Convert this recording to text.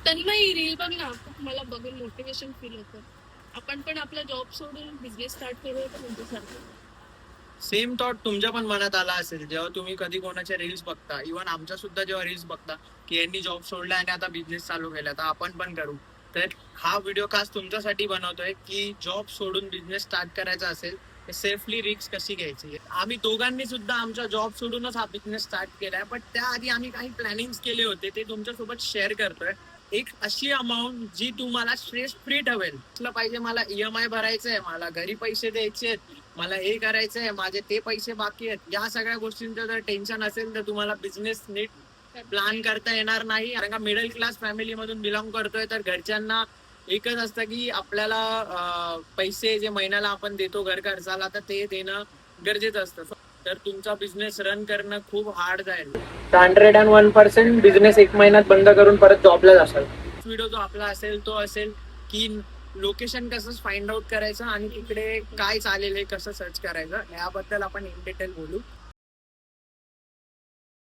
Tanmay reel बघ ना, मला बघून मोटिवेशन फील होतं. आपण पण आपला जॉब सोडून बिझनेस स्टार्ट करूया का तुमच्यासारखं? सेम थॉट तुमच्या पण मनात आला असेल जेव्हा तुम्ही कधी कोणाच्या रील्स बघता, इव्हन आमच्या सुद्धा जेव्हा रील्स बघता की यांनी जॉब सोडला आणि आता बिझनेस चालू केला, तर आपण पण करू. तर हा व्हिडिओ खास तुमच्यासाठी बनवतोय की जॉब सोडून बिझनेस स्टार्ट करायचा असेल सेफली रिस्क कशी घ्यायची. आम्ही दोघांनी सुद्धा आमचा जॉब सोडूनच हा बिझनेस स्टार्ट केलाय, पण त्याआधी आम्ही काही प्लॅनिंग केले होते ते तुमच्यासोबत शेअर करतोय. एक अशी अमाऊंट जी तुम्हाला स्ट्रेस फ्री ठेवेल. असलं पाहिजे मला ईएमआय भरायचंय, मला घरी पैसे द्यायचे, मला हे करायचंय, माझे ते पैसे बाकी आहेत, या सगळ्या गोष्टींचं जर टेन्शन असेल तर तुम्हाला बिझनेस नीट प्लॅन करता येणार नाही. कारण का मिडल क्लास फॅमिली मधून बिलॉंग करतोय, तर घरच्यांना एकच असतं की आपल्याला पैसे जे महिन्याला आपण देतो घर खर्चाला तर ते देणं गरजेचं असतं. तर तुमचा बिझनेस रन करणं खूप हार्ड जाईल. 101% बिझनेस एक महिन्यात बंद करून परत जॉबला जाशाल. व्हिडिओ जो आपला असेल तो असेल की लोकेशन कसं फाइंड आउट करायचं आणि तिकडे काय चालेल हे कसं सर्च करायचं याबद्दल आपण इन डिटेल बोलू.